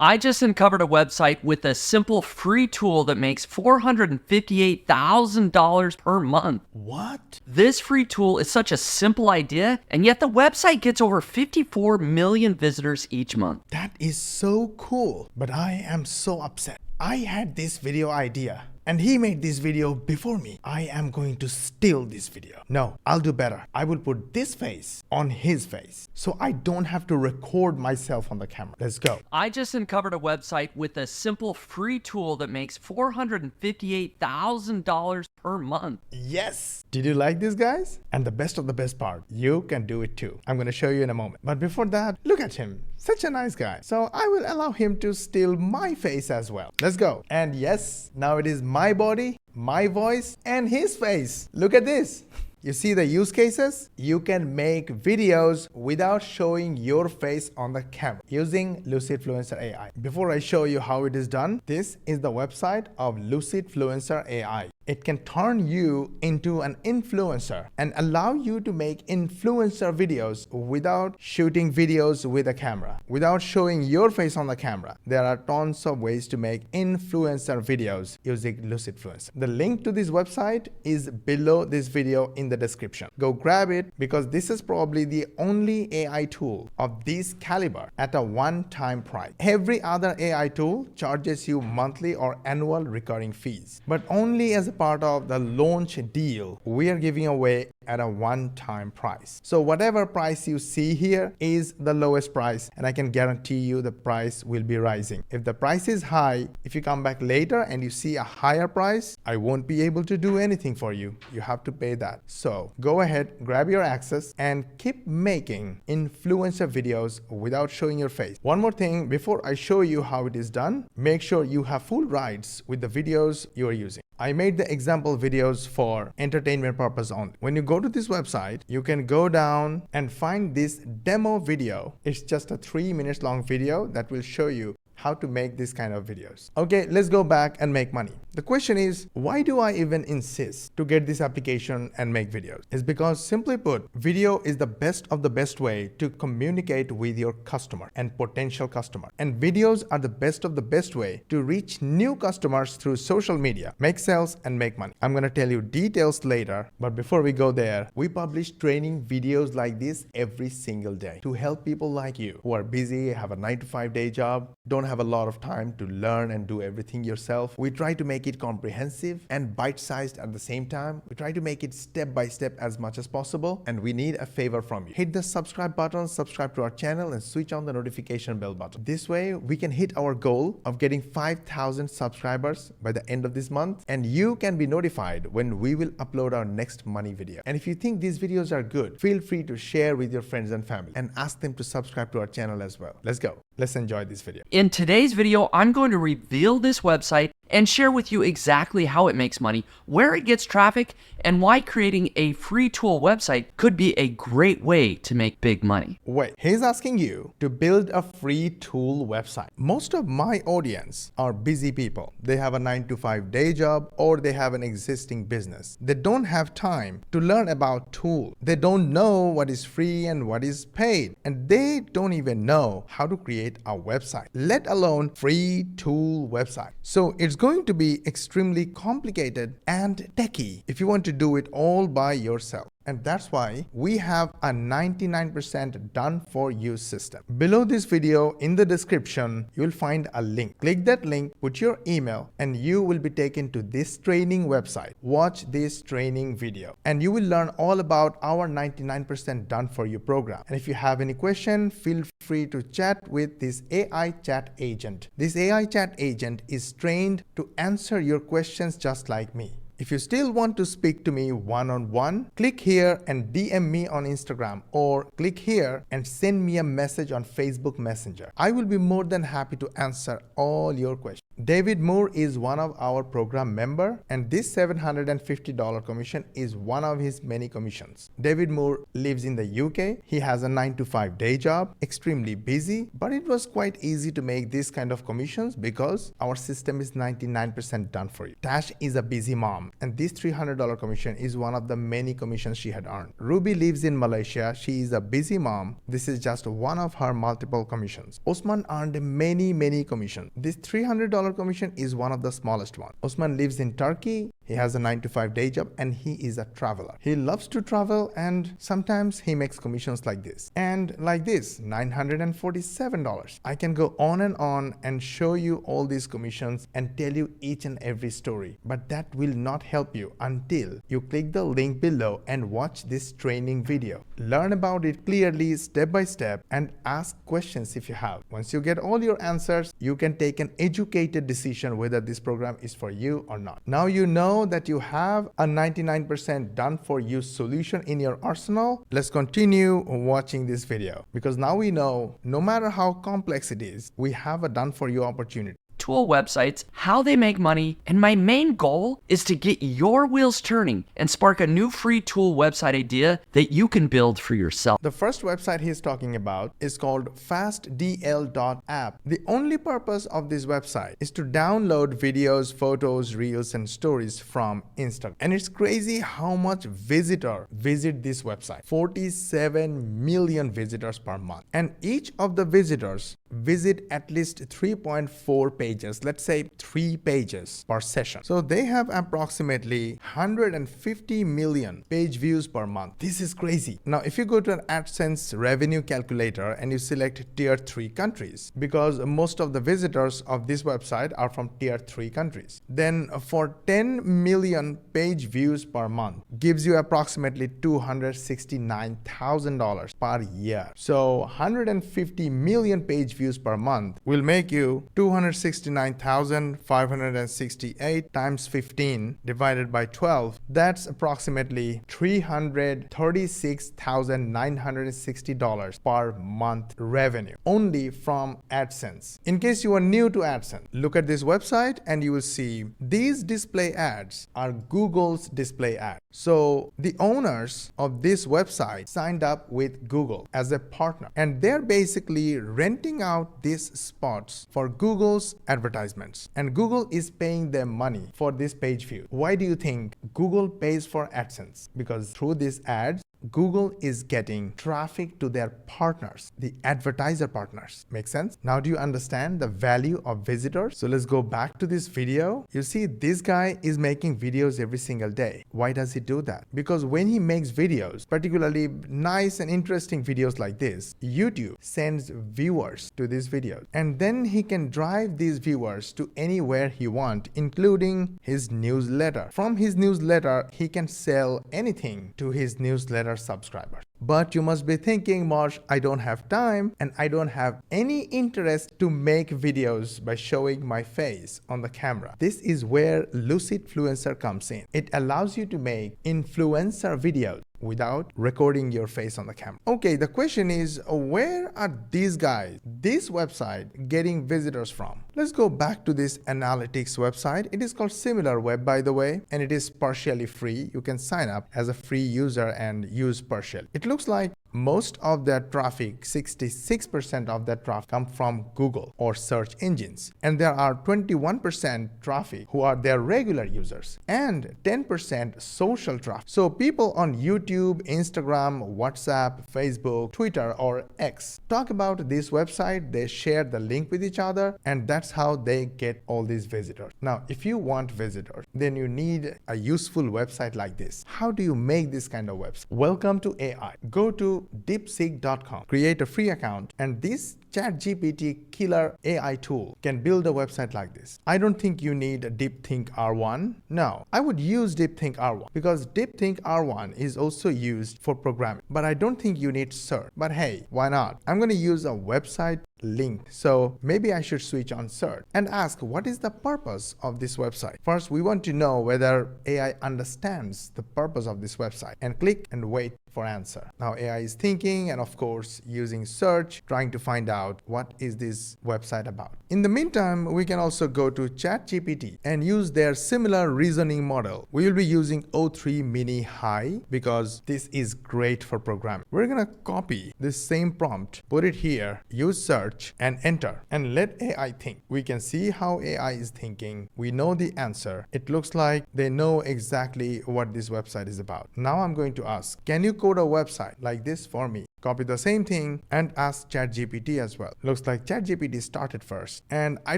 I just uncovered a website with a simple free tool that makes $458,000 per month. What? This free tool is such a simple idea, and yet the website gets over 54 million visitors each month. That is so cool, but I am so upset. I had this video idea and he made this video before me. I am going to steal this video. No, I'll do better. I will put this face on his face so I don't have to record myself on the camera. Let's go. I just uncovered a website with a simple free tool that makes $458,000 per month. Yes. Did you like this, guys? And the best of the best part, you can do it too. I'm going to show you in a moment. But before that, look at him. Such a nice guy. So I will allow him to steal my face as well. Let's go. And yes, now it is my body, my voice, and his face. Look at this. You see the use cases? You can make videos without showing your face on the camera using LucidFluencer AI. Before I show you how it is done, this is the website of LucidFluencer AI. It can turn you into an influencer and allow you to make influencer videos without shooting videos with a camera, without showing your face on the camera. There are tons of ways to make influencer videos using LucidFluencer. The link to this website is below this video in the description. Go grab it because this is probably the only AI tool of this caliber at a one-time price. Every other AI tool charges you monthly or annual recurring fees, but only as a part of the launch deal we are giving away at a one-time price. So whatever price you see here is the lowest price, and I can guarantee you the price will be rising. If the price is high, if you come back later and you see a higher price, I won't be able to do anything for you. You have to pay that. So go ahead, grab your access and keep making influencer videos without showing your face. One more thing before I show you how it is done, make sure you have full rights with the videos you are using. I made the example videos for entertainment purpose only. When you go to this website, you can go down and find this demo video. It's just a 3 minutes long video that will show you how to make this kind of videos. Okay, let's go back and make money. The question is, why do I even insist to get this application and make videos? It's because, simply put, video is the best of the best way to communicate with your customer and potential customer. And videos are the best of the best way to reach new customers through social media, make sales and make money. I'm gonna tell you details later, but before we go there, we publish training videos like this every single day to help people like you who are busy, have a 9-to-5 day job, don't have a lot of time to learn and do everything yourself. We try to make it comprehensive and bite-sized at the same time. We try to make it step by step as much as possible, and we need a favor from you. Hit the subscribe button, subscribe to our channel, and switch on the notification bell button. This way we can hit our goal of getting 5,000 subscribers by the end of this month, and you can be notified when we will upload our next money video. And if you think these videos are good, feel free to share with your friends and family and ask them to subscribe to our channel as well. Let's go. Let's enjoy this video. In today's video, I'm going to reveal this website and share with you exactly how it makes money, where it gets traffic, and why creating a free tool website could be a great way to make big money. Wait, he's asking you to build a free tool website. Most of my audience are busy people. They have a 9-to-5 day job or they have an existing business. They don't have time to learn about tool. They don't know what is free and what is paid, and they don't even know how to create a website, let alone free tool website. So it's going to be extremely complicated and techy if you want to do it all by yourself. And that's why we have a 99% done for you system. Below this video in the description, you'll find a link. Click that link, put your email, and you will be taken to this training website. Watch this training video and you will learn all about our 99% done for you program. And if you have any question, feel free to chat with this AI chat agent. This AI chat agent is trained to answer your questions just like me. If you still want to speak to me one-on-one, click here and DM me on Instagram, or click here and send me a message on Facebook Messenger. I will be more than happy to answer all your questions. David Moore is one of our program member, and this $750 commission is one of his many commissions. David Moore lives in the UK. He has a 9-to-5 day job, extremely busy, but it was quite easy to make this kind of commissions because our system is 99% done for you. Tash is a busy mom. mom, and this $300 commission is one of the many commissions she had earned. Ruby lives in Malaysia. She is a busy mom. This is just one of her multiple commissions. Osman earned many commissions. This $300 commission is one of the smallest ones. Osman lives in Turkey. He has a 9-to-5 day job and he is a traveler. He loves to travel and sometimes he makes commissions like this. And like this, $947. I can go on and show you all these commissions and tell you each and every story. But that will not help you until you click the link below and watch this training video. Learn about it clearly, step by step, and ask questions if you have. Once you get all your answers, you can take an educated decision whether this program is for you or not. Now you know that you have a 99% done for you solution in your arsenal. Let's continue watching this video because now we know no matter how complex it is, we have a done for you opportunity. Tool websites, how they make money, and my main goal is to get your wheels turning and spark a new free tool website idea that you can build for yourself. The first website he's talking about is called fastdl.app. The only purpose of this website is to download videos, photos, reels, and stories from Instagram. And it's crazy how much visitors visit this website. 47 million visitors per month. And each of the visitors visit at least 3.4 pages, let's say 3 pages per session. So they have approximately 150 million page views per month. This is crazy. Now, if you go to an AdSense revenue calculator and you select tier 3 countries, because most of the visitors of this website are from tier 3 countries, then for 10 million page views per month gives you approximately $269,000 per year. So 150 million page views per month will make you 269,568 times 15 divided by 12. That's approximately $336,960 per month revenue only from AdSense. In case you are new to AdSense, look at this website and you will see these display ads are Google's display ads. So the owners of this website signed up with Google as a partner and they're basically renting out these spots for Google's advertisements, and Google is paying them money for this page view. Why do you think Google pays for AdSense? Because through these ads, Google is getting traffic to their partners, the advertiser partners. Make sense? Now do you understand the value of visitors? So let's go back to this video. You see, this guy is making videos every single day. Why does he do that? Because when he makes videos, particularly nice and interesting videos like this, YouTube sends viewers to these videos. And then he can drive these viewers to anywhere he wants, including his newsletter. From his newsletter, he can sell anything to his newsletter subscribers. But you must be thinking, Mosh, I don't have time and I don't have any interest to make videos by showing my face on the camera. This is where Lucidfluencer comes in. It allows you to make influencer videos without recording your face on the camera. Okay, the question is, where are these guys, this website, getting visitors from? Let's go back to this analytics website. It is called SimilarWeb, by the way, and it is partially free. You can sign up as a free user and use partially. It looks like most of that traffic, 66% of that traffic, come from Google or search engines. And there are 21% traffic who are their regular users and 10% social traffic. So people on YouTube, Instagram, WhatsApp, Facebook, Twitter, or X talk about this website, they share the link with each other, and that's how they get all these visitors. Now, if you want visitors, then you need a useful website like this. How do you make this kind of website? Welcome to AI. Go to deepseek.com, create a free account, and this ChatGPT killer AI tool can build a website like this. I don't think you need a DeepThink R1. No, I would use DeepThink R1 because DeepThink R1 is also used for programming, but I don't think you need search. But hey, why not? I'm going to use a website link. So maybe I should switch on search and ask, what is the purpose of this website? First, we want to know whether AI understands the purpose of this website, and click and wait for answer. Now AI is thinking and of course using search, trying to find out out what is this website about. In the meantime, we can also go to ChatGPT and use their similar reasoning model. We will be using O3 Mini High because this is great for programming. We're gonna copy this same prompt, put it here, use search and enter, and let AI think. We can see how AI is thinking. We know the answer. It looks like they know exactly what this website is about. Now I'm going to ask, can you code a website like this for me? Copy the same thing and ask ChatGPT as well. Looks like ChatGPT started first. And I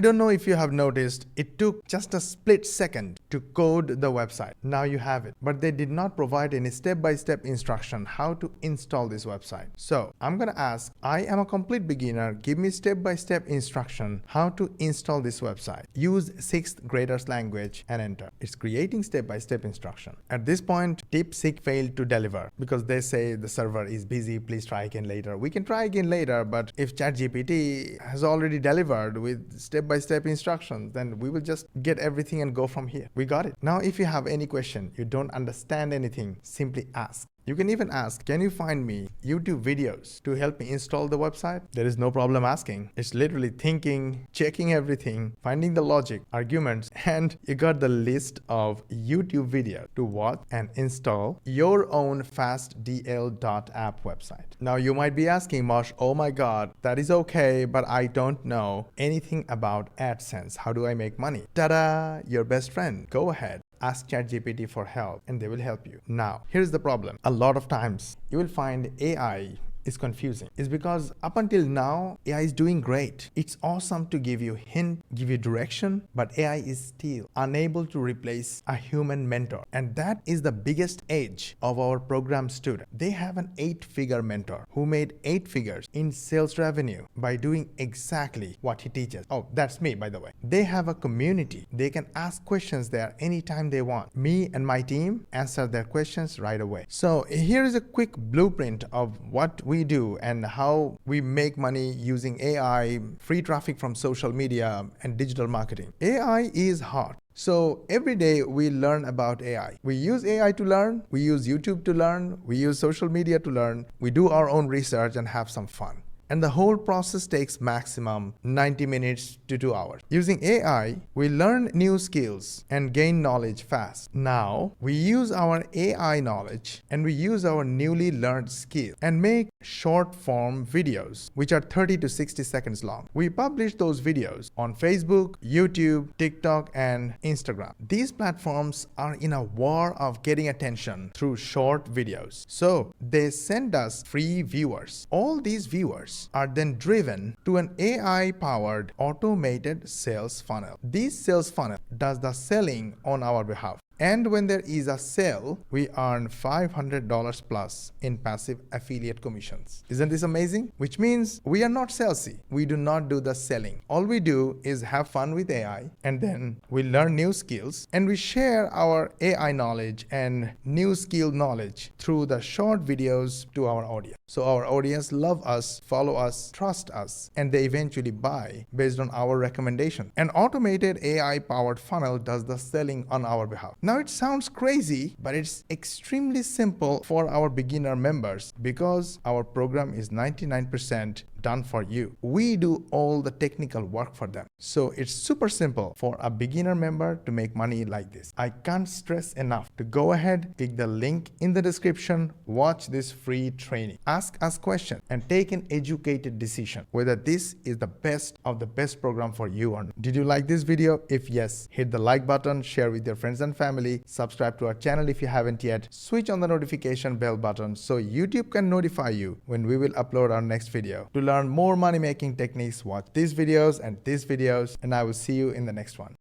don't know if you have noticed, it took just a split second to code the website. Now you have it. But they did not provide any step-by-step instruction how to install this website. So I'm gonna ask, I am a complete beginner. Give me step-by-step instruction how to install this website. Use 6th grader's language and enter. It's creating step-by-step instruction. At this point, DeepSeek failed to deliver because they say the server is busy. Please try again later. We can try again later, but if ChatGPT has already delivered with step-by-step instructions, then we will just get everything and go from here. We got it. Now, if you have any question, you don't understand anything, simply ask. You can even ask, can you find me YouTube videos to help me install the website? There is no problem asking. It's literally thinking, checking everything, finding the logic, arguments, and you got the list of YouTube videos to watch and install your own fastdl.app website. Now you might be asking, Mosh, oh my God, that is okay, but I don't know anything about AdSense. How do I make money? Ta-da, your best friend. Go ahead. Ask ChatGPT for help and they will help you. Now, here's the problem. A lot of times you will find AI is confusing. It's because up until now, AI is doing great. It's awesome to give you hint, give you direction, but AI is still unable to replace a human mentor. And that is the biggest edge of our program student. They have an 8-figure mentor who made 8 figures in sales revenue by doing exactly what he teaches. Oh, that's me, by the way. They have a community. They can ask questions there anytime they want. Me and my team answer their questions right away. So here is a quick blueprint of what we do and how we make money using AI, free traffic from social media, and digital marketing. AI is hot. So every day we learn about AI. We use AI to learn, we use YouTube to learn, we use social media to learn, we do our own research and have some fun. And the whole process takes maximum 90 minutes to 2 hours. Using AI, we learn new skills and gain knowledge fast. Now, we use our AI knowledge and we use our newly learned skill and make short form videos, which are 30 to 60 seconds long. We publish those videos on Facebook, YouTube, TikTok, and Instagram. These platforms are in a war of getting attention through short videos. So they send us free viewers. All these viewers are then driven to an AI-powered automated sales funnel. This sales funnel does the selling on our behalf. And when there is a sale, we earn $500 plus in passive affiliate commissions. Isn't this amazing? Which means we are not salesy. We do not do the selling. All we do is have fun with AI, and then we learn new skills, and we share our AI knowledge and new skill knowledge through the short videos to our audience. So our audience love us, follow us, trust us, and they eventually buy based on our recommendation. An automated AI-powered funnel does the selling on our behalf. Now it sounds crazy, but it's extremely simple for our beginner members because our program is 99% done for you. We do all the technical work for them. So it's super simple for a beginner member to make money like this. I can't stress enough to go ahead, click the link in the description, watch this free training, ask us questions, and take an educated decision whether this is the best of the best program for you or not. Did you like this video? If yes, hit the like button, share with your friends and family, subscribe to our channel if you haven't yet, switch on the notification bell button so YouTube can notify you when we will upload our next video. To learn more money making techniques, watch these videos, and I will see you in the next one.